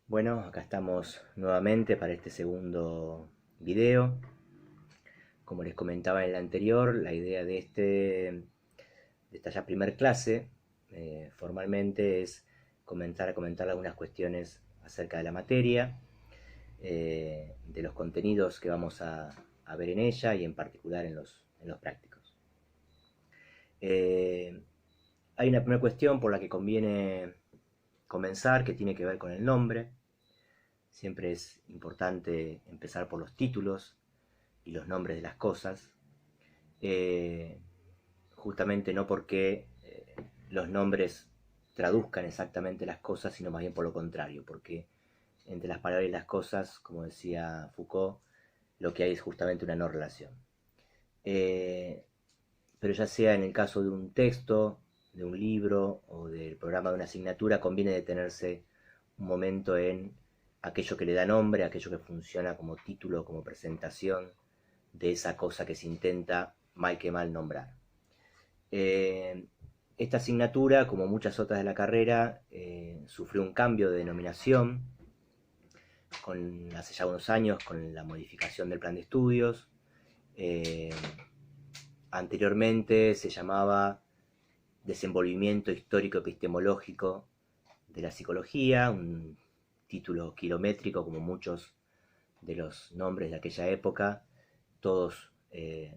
Bueno, acá estamos nuevamente para este segundo video. Como les comentaba en el anterior, la idea de esta ya primer clase, formalmente, es comentar algunas cuestiones acerca de la materia, de los contenidos que vamos a ver en ella y en particular en los prácticos. Eh, Hay una primera cuestión por la que conviene comenzar, que tiene que ver con el nombre. Siempre es importante empezar por los títulos y los nombres de las cosas, eh, justamente no porque los nombres traduzcan exactamente las cosas, sino más bien por lo contrario, porque entre las palabras y las cosas, como decía Foucault, lo que hay es justamente una no relación. Eh, pero ya sea en el caso de un texto, de un libro o del programa de una asignatura, conviene detenerse un momento en aquello que le da nombre, aquello que funciona como título, como presentación de esa cosa que se intenta mal que mal nombrar. Eh, Esta asignatura, como muchas otras de la carrera, sufrió un cambio de denominación hace ya unos años con la modificación del plan de estudios. Eh, Anteriormente se llamaba Desenvolvimiento Histórico Epistemológico de la Psicología, un título kilométrico como muchos de los nombres de aquella época, todos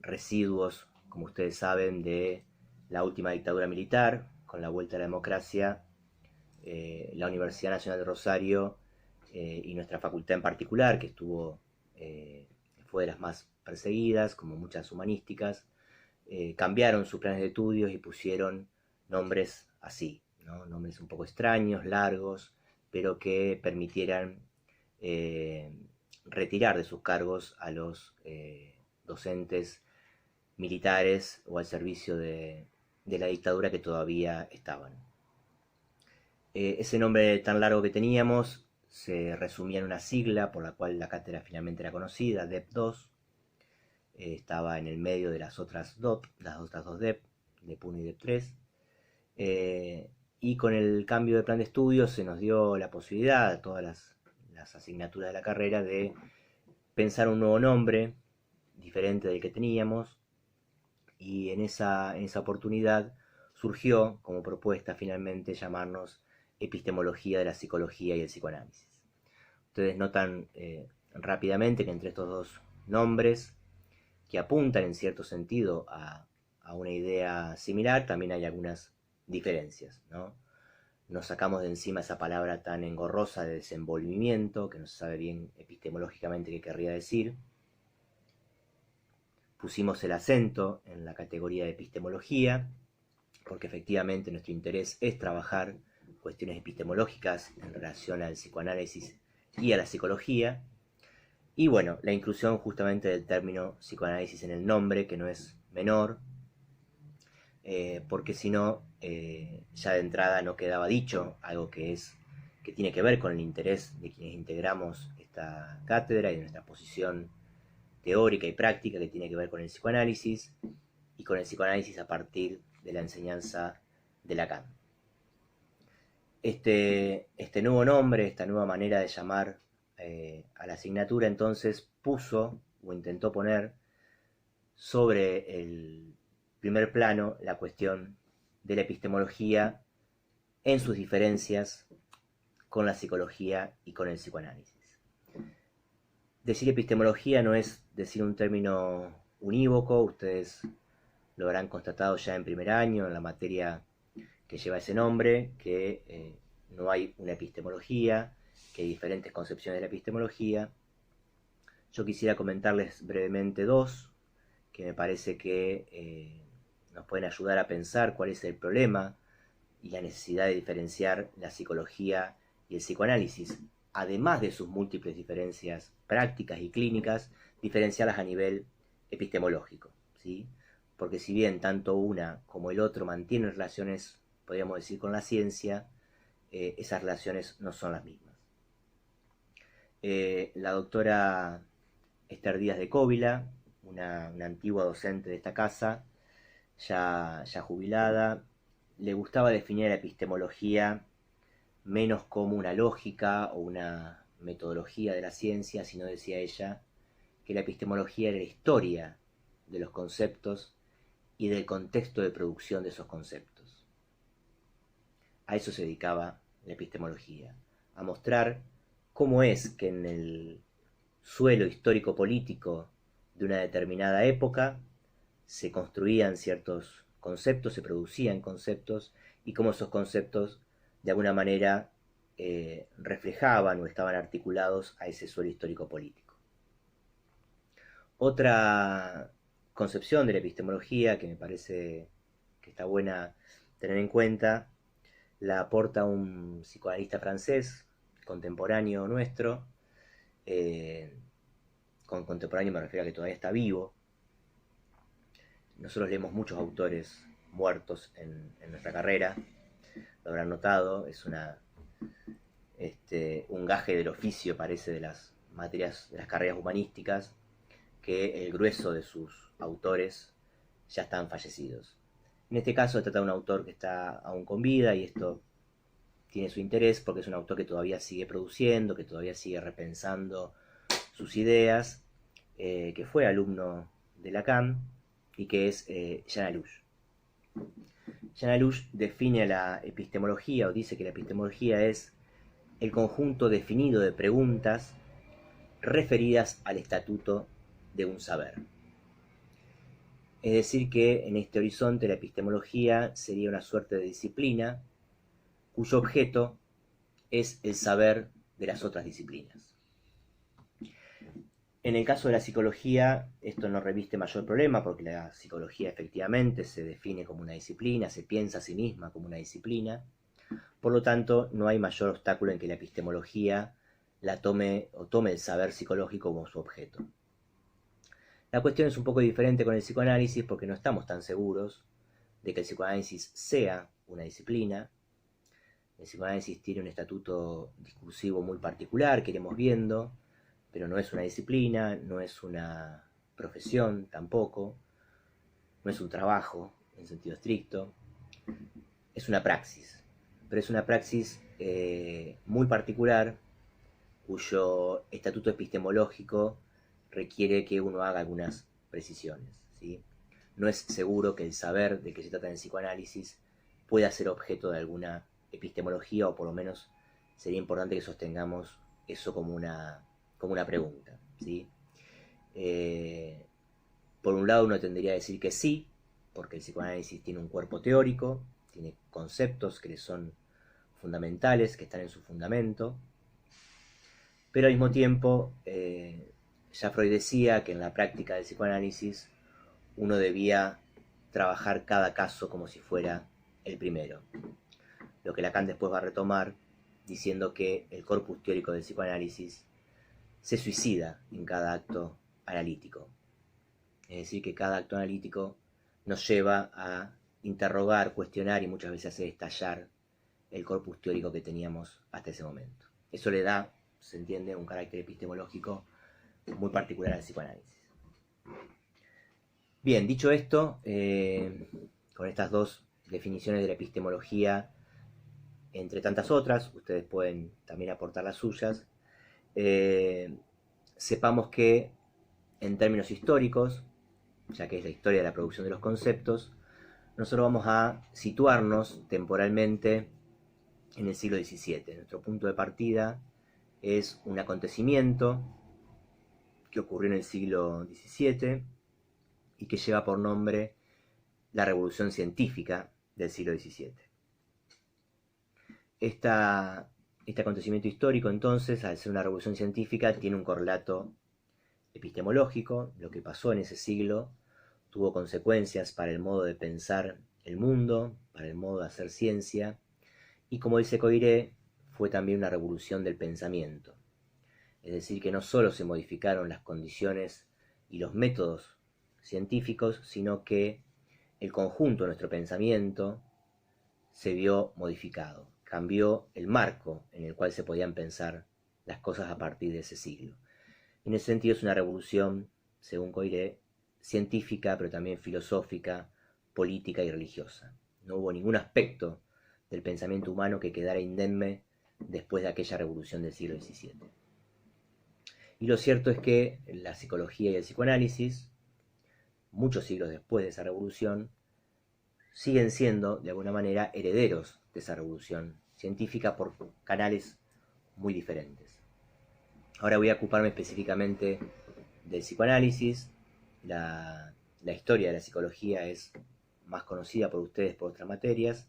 residuos, como ustedes saben, de la última dictadura militar, con la vuelta a la democracia, la Universidad Nacional de Rosario y nuestra facultad en particular, que fue de las más perseguidas, como muchas humanísticas, cambiaron sus planes de estudios y pusieron nombres así, ¿no? Nombres un poco extraños, largos, pero que permitieran eh, retirar de sus cargos a los docentes militares o al servicio de la dictadura que todavía estaban. Ese nombre tan largo que teníamos se resumía en una sigla por la cual la cátedra finalmente era conocida, DEP2. Estaba en el medio de las otras las otras dos DEP, DEP1 y DEP3. Eh, y con el cambio de plan de estudios se nos dio la posibilidad a todas las asignaturas de la carrera de pensar un nuevo nombre diferente del que teníamos, y en esa oportunidad surgió como propuesta finalmente llamarnos Epistemología de la Psicología y el Psicoanálisis. Ustedes notan rápidamente que entre estos dos nombres, que apuntan en cierto sentido a una idea similar, también hay algunas diferencias, ¿no? Nos sacamos de encima esa palabra tan engorrosa de desenvolvimiento, que no se sabe bien epistemológicamente qué querría decir. Pusimos el acento en la categoría de epistemología, porque efectivamente nuestro interés es trabajar cuestiones epistemológicas en relación al psicoanálisis y a la psicología. Y bueno, la inclusión justamente del término psicoanálisis en el nombre, que no es menor, porque si no, ya de entrada no quedaba dicho algo que tiene que ver con el interés de quienes integramos esta cátedra y de nuestra posición teórica y práctica, que tiene que ver con el psicoanálisis y con el psicoanálisis a partir de la enseñanza de Lacan. Este nuevo nombre, esta nueva manera de llamar a la asignatura, entonces puso o intentó poner sobre el primer plano la cuestión de la epistemología en sus diferencias con la psicología y con el psicoanálisis. Decir epistemología no es decir un término unívoco, ustedes lo habrán constatado ya en primer año, en la materia que lleva ese nombre, que no hay una epistemología, que hay diferentes concepciones de la epistemología. Yo quisiera comentarles brevemente dos, que me parece que nos pueden ayudar a pensar cuál es el problema y la necesidad de diferenciar la psicología y el psicoanálisis, además de sus múltiples diferencias prácticas y clínicas, diferenciarlas a nivel epistemológico, ¿sí? Porque si bien tanto una como el otro mantienen relaciones, podríamos decir, con la ciencia, esas relaciones no son las mismas. La doctora Esther Díaz de Cóvila, una antigua docente de esta casa, ya jubilada, le gustaba definir la epistemología menos como una lógica o una metodología de la ciencia, sino, decía ella, que la epistemología era la historia de los conceptos y del contexto de producción de esos conceptos. A eso se dedicaba la epistemología, a mostrar cómo es que en el suelo histórico-político de una determinada época se construían ciertos conceptos, se producían conceptos, y cómo esos conceptos de alguna manera reflejaban o estaban articulados a ese suelo histórico-político. Otra concepción de la epistemología que me parece que está buena tener en cuenta la aporta un psicoanalista francés contemporáneo nuestro. Con contemporáneo me refiero a que todavía está vivo. Nosotros leemos muchos autores muertos en nuestra carrera, lo habrán notado, es un gaje del oficio, parece, de las materias, de las carreras humanísticas, que el grueso de sus autores ya están fallecidos. En este caso se trata de un autor que está aún con vida, y esto tiene su interés porque es un autor que todavía sigue produciendo, que todavía sigue repensando sus ideas, que fue alumno de Lacan y que es Jean Alouche. Jean Alouche define la epistemología, o dice que la epistemología es el conjunto definido de preguntas referidas al estatuto de un saber. Es decir, que en este horizonte la epistemología sería una suerte de disciplina cuyo objeto es el saber de las otras disciplinas. En el caso de la psicología, esto no reviste mayor problema, porque la psicología efectivamente se define como una disciplina, se piensa a sí misma como una disciplina. Por lo tanto, no hay mayor obstáculo en que la epistemología la tome el saber psicológico como su objeto. La cuestión es un poco diferente con el psicoanálisis, porque no estamos tan seguros de que el psicoanálisis sea una disciplina. El psicoanálisis tiene un estatuto discursivo muy particular que iremos viendo, pero no es una disciplina, no es una profesión tampoco, no es un trabajo en sentido estricto, es una praxis, pero es una praxis muy particular, cuyo estatuto epistemológico requiere que uno haga algunas precisiones, ¿sí? No es seguro que el saber de que se trata en el psicoanálisis pueda ser objeto de alguna epistemología, o por lo menos sería importante que sostengamos eso como una pregunta, ¿sí? Por un lado uno tendría que decir que sí, porque el psicoanálisis tiene un cuerpo teórico, tiene conceptos que le son fundamentales, que están en su fundamento, pero al mismo tiempo ya Freud decía que en la práctica del psicoanálisis uno debía trabajar cada caso como si fuera el primero, lo que Lacan después va a retomar diciendo que el corpus teórico del psicoanálisis se suicida en cada acto analítico. Es decir, que cada acto analítico nos lleva a interrogar, cuestionar y muchas veces hacer estallar el corpus teórico que teníamos hasta ese momento. Eso le da, se entiende, un carácter epistemológico muy particular al psicoanálisis. Bien, dicho esto, con estas dos definiciones de la epistemología, entre tantas otras, ustedes pueden también aportar las suyas, sepamos que en términos históricos, ya que es la historia de la producción de los conceptos, nosotros vamos a situarnos temporalmente en el siglo XVII. Nuestro punto de partida es un acontecimiento que ocurrió en el siglo XVII y que lleva por nombre la Revolución Científica del siglo XVII. Este acontecimiento histórico, entonces, al ser una revolución científica, tiene un correlato epistemológico. Lo que pasó en ese siglo tuvo consecuencias para el modo de pensar el mundo, para el modo de hacer ciencia, y como dice Coiré, fue también una revolución del pensamiento. Es decir, que no solo se modificaron las condiciones y los métodos científicos, sino que el conjunto de nuestro pensamiento se vio modificado, cambió el marco en el cual se podían pensar las cosas a partir de ese siglo. En ese sentido es una revolución, según Coiré, científica, pero también filosófica, política y religiosa. No hubo ningún aspecto del pensamiento humano que quedara indemne después de aquella revolución del siglo XVII. Y lo cierto es que la psicología y el psicoanálisis, muchos siglos después de esa revolución, siguen siendo, de alguna manera, herederos de esa revolución científica por canales muy diferentes. Ahora voy a ocuparme específicamente del psicoanálisis. La historia de la psicología es más conocida por ustedes por otras materias,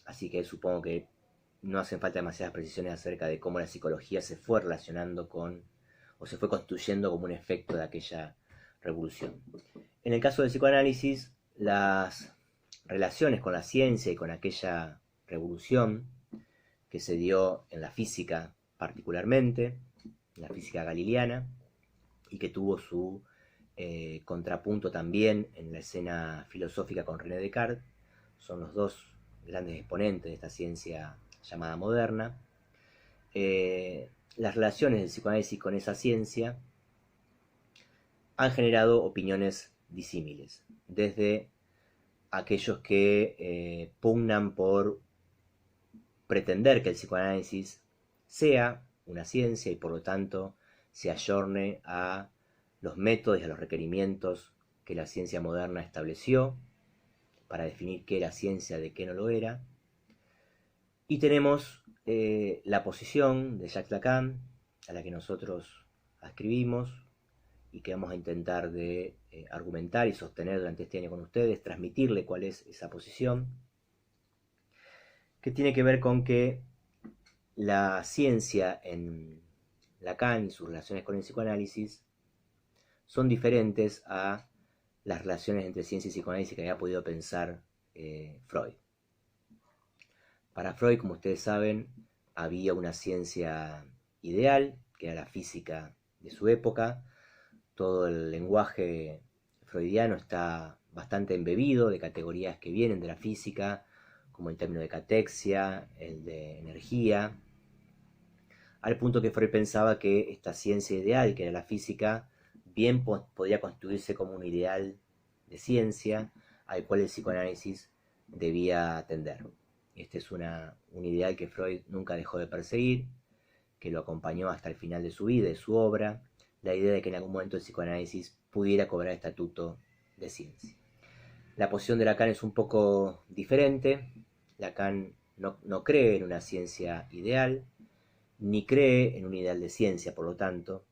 así que supongo que no hacen falta demasiadas precisiones acerca de cómo la psicología se fue relacionando con, o se fue construyendo como un efecto de aquella revolución. En el caso del psicoanálisis, las relaciones con la ciencia y con aquella revolución que se dio en la física particularmente, en la física galileana, y que tuvo su contrapunto también en la escena filosófica con René Descartes, son los dos grandes exponentes de esta ciencia llamada moderna. Las relaciones del psicoanálisis con esa ciencia han generado opiniones disímiles, desde aquellos que pugnan por pretender que el psicoanálisis sea una ciencia y por lo tanto se ayorne a los métodos y a los requerimientos que la ciencia moderna estableció para definir qué era ciencia, de qué no lo era. Y tenemos la posición de Jacques Lacan, a la que nosotros ascribimos y que vamos a intentar de argumentar y sostener durante este año con ustedes, transmitirle cuál es esa posición, que tiene que ver con que la ciencia en Lacan y sus relaciones con el psicoanálisis son diferentes a las relaciones entre ciencia y psicoanálisis que había podido pensar Freud. Para Freud, como ustedes saben, había una ciencia ideal, que era la física de su época. Todo el lenguaje freudiano está bastante embebido de categorías que vienen de la física, como el término de catexia, el de energía, al punto que Freud pensaba que esta ciencia ideal, que era la física, bien podía constituirse como un ideal de ciencia al cual el psicoanálisis debía atender. Este es un ideal que Freud nunca dejó de perseguir, que lo acompañó hasta el final de su vida, de su obra, la idea de que en algún momento el psicoanálisis pudiera cobrar estatuto de ciencia. La posición de Lacan es un poco diferente. Lacan no cree en una ciencia ideal, ni cree en un ideal de ciencia, por lo tanto,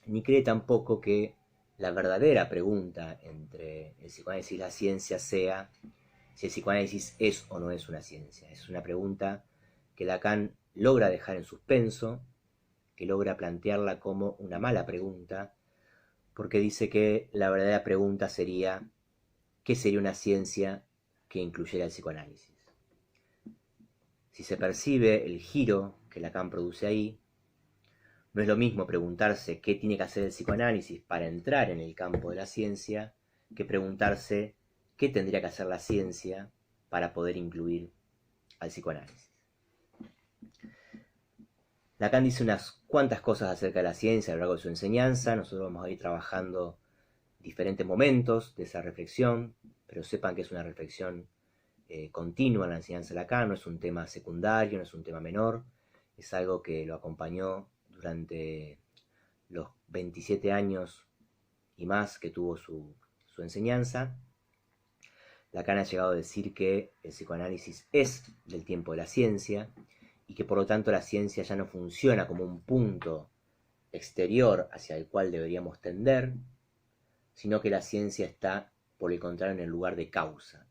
ni cree tampoco que la verdadera pregunta entre el psicoanálisis y la ciencia sea si el psicoanálisis es o no es una ciencia. Es una pregunta que Lacan logra dejar en suspenso, que logra plantearla como una mala pregunta, porque dice que la verdadera pregunta sería ¿qué sería una ciencia que incluyera el psicoanálisis? Si se percibe el giro que Lacan produce ahí, no es lo mismo preguntarse qué tiene que hacer el psicoanálisis para entrar en el campo de la ciencia que preguntarse qué tendría que hacer la ciencia para poder incluir al psicoanálisis. Lacan dice unas cuantas cosas acerca de la ciencia a lo largo de su enseñanza. Nosotros vamos a ir trabajando diferentes momentos de esa reflexión, pero sepan que es una reflexión continua en la enseñanza de Lacan, no es un tema secundario, no es un tema menor, es algo que lo acompañó durante los 27 años y más que tuvo su enseñanza. Lacan ha llegado a decir que el psicoanálisis es del tiempo de la ciencia y que por lo tanto la ciencia ya no funciona como un punto exterior hacia el cual deberíamos tender, sino que la ciencia está, por el contrario, en el lugar de causa.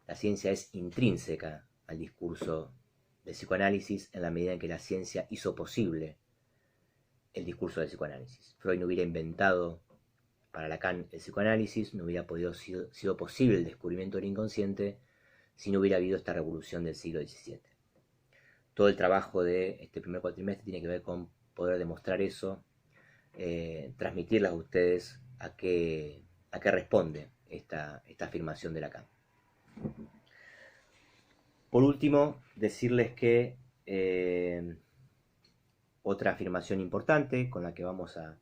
La ciencia es intrínseca al discurso del psicoanálisis en la medida en que la ciencia hizo posible el discurso del psicoanálisis. Freud no hubiera inventado para Lacan el psicoanálisis, no hubiera sido posible el descubrimiento del inconsciente si no hubiera habido esta revolución del siglo XVII. Todo el trabajo de este primer cuatrimestre tiene que ver con poder demostrar eso, transmitirles a ustedes a qué responde esta afirmación de Lacan. Por último, decirles que otra afirmación importante con la que vamos a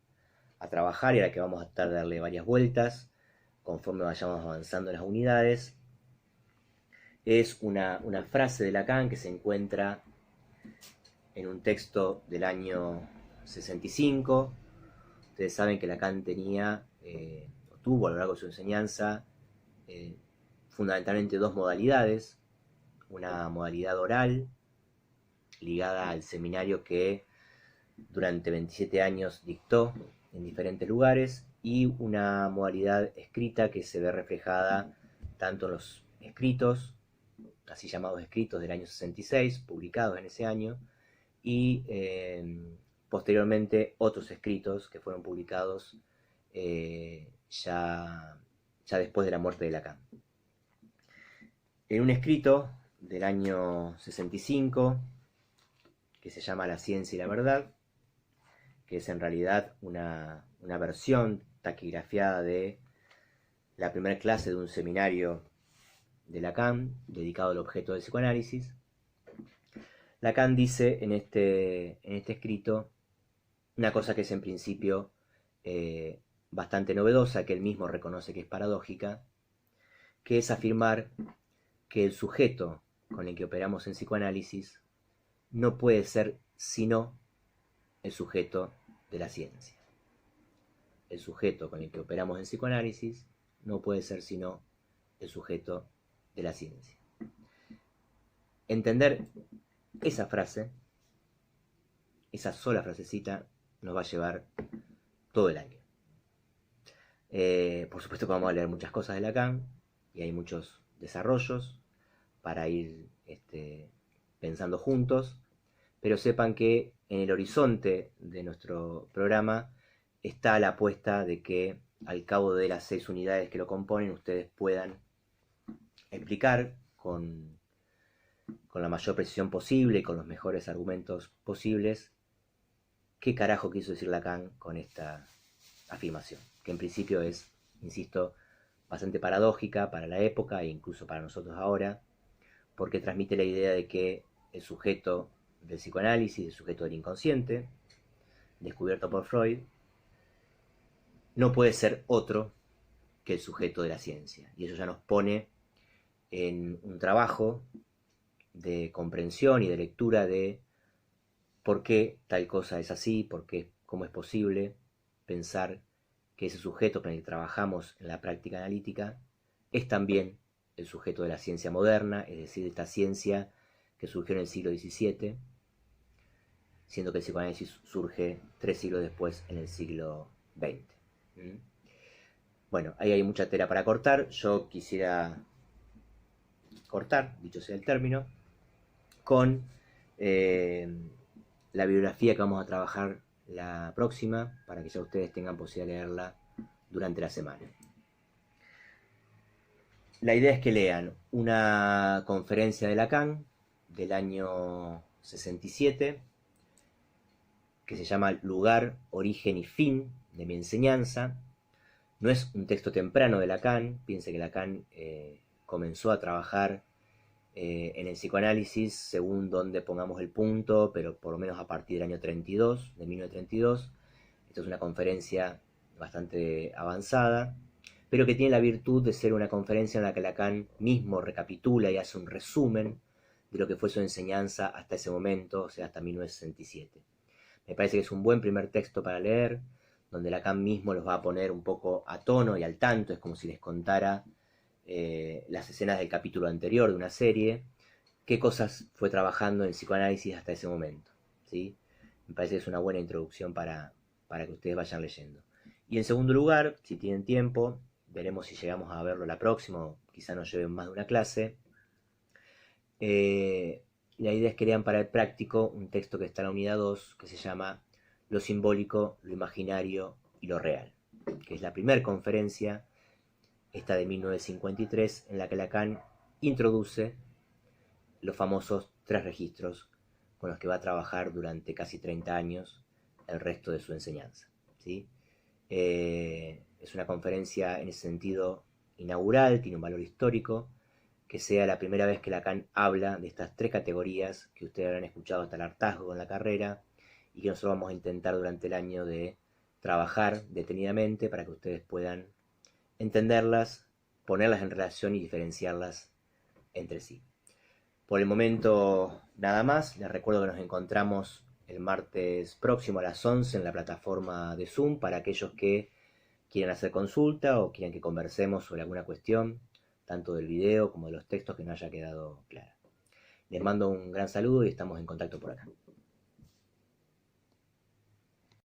trabajar y a la que vamos a tratar de darle varias vueltas conforme vayamos avanzando en las unidades es una frase de Lacan que se encuentra en un texto del año 65. Ustedes saben que Lacan tuvo a lo largo de su enseñanza fundamentalmente dos modalidades. Una modalidad oral, ligada al seminario que durante 27 años dictó en diferentes lugares, y una modalidad escrita que se ve reflejada tanto en los escritos, así llamados escritos del año 66, publicados en ese año, y posteriormente otros escritos que fueron publicados ya después de la muerte de Lacan. En un escrito del año 65, que se llama La ciencia y la verdad, que es en realidad una versión taquigrafiada de la primera clase de un seminario de Lacan dedicado al objeto del psicoanálisis, Lacan dice en este escrito una cosa que es en principio bastante novedosa, que él mismo reconoce que es paradójica, que es afirmar que el sujeto con el que operamos en psicoanálisis no puede ser sino el sujeto de la ciencia. El sujeto con el que operamos en psicoanálisis no puede ser sino el sujeto de la ciencia. Entender esa frase, esa sola frasecita, nos va a llevar todo el año. Por supuesto que vamos a leer muchas cosas de Lacan, y hay muchos desarrollos para ir pensando juntos, pero sepan que en el horizonte de nuestro programa está la apuesta de que al cabo de las 6 unidades que lo componen, ustedes puedan explicar con la mayor precisión posible y con los mejores argumentos posibles qué carajo quiso decir Lacan con esta afirmación, que en principio es, insisto, bastante paradójica para la época e incluso para nosotros ahora, porque transmite la idea de que el sujeto del psicoanálisis, el sujeto del inconsciente, descubierto por Freud, no puede ser otro que el sujeto de la ciencia. Y eso ya nos pone en un trabajo de comprensión y de lectura de por qué tal cosa es así, cómo es posible pensar que ese sujeto con el que trabajamos en la práctica analítica es también el sujeto de la ciencia moderna, es decir, de esta ciencia que surgió en el siglo XVII, siendo que el psicoanálisis surge 3 siglos después, en el siglo XX. Bueno, ahí hay mucha tela para cortar. Yo quisiera cortar, dicho sea el término, con la bibliografía que vamos a trabajar la próxima, para que ya ustedes tengan posibilidad de leerla durante la semana. La idea es que lean una conferencia de Lacan del año 67, que se llama Lugar, Origen y Fin de mi enseñanza. No es un texto temprano de Lacan. Piense que Lacan comenzó a trabajar en el psicoanálisis según donde pongamos el punto, pero por lo menos a partir del año 32, de 1932. Esta es una conferencia bastante avanzada, pero que tiene la virtud de ser una conferencia en la que Lacan mismo recapitula y hace un resumen de lo que fue su enseñanza hasta ese momento, o sea, hasta 1967. Me parece que es un buen primer texto para leer, donde Lacan mismo los va a poner un poco a tono y al tanto. Es como si les contara las escenas del capítulo anterior de una serie, qué cosas fue trabajando en psicoanálisis hasta ese momento, ¿sí? Me parece que es una buena introducción para que ustedes vayan leyendo. Y en segundo lugar, si tienen tiempo, veremos si llegamos a verlo la próxima, quizá nos lleven más de una clase. La idea es que lean para el práctico un texto que está en la unidad 2, que se llama Lo simbólico, lo imaginario y lo real, que es la primera conferencia, esta de 1953, en la que Lacan introduce los famosos 3 registros con los que va a trabajar durante casi 30 años el resto de su enseñanza, ¿sí? Es una conferencia en ese sentido inaugural, tiene un valor histórico, que sea la primera vez que Lacan habla de estas 3 categorías que ustedes habrán escuchado hasta el hartazgo en la carrera, y que nosotros vamos a intentar durante el año de trabajar detenidamente para que ustedes puedan entenderlas, ponerlas en relación y diferenciarlas entre sí. Por el momento nada más, les recuerdo que nos encontramos el martes próximo a las 11 en la plataforma de Zoom para aquellos que quieran hacer consulta o quieran que conversemos sobre alguna cuestión, tanto del video como de los textos que no haya quedado clara. Les mando un gran saludo y estamos en contacto por acá.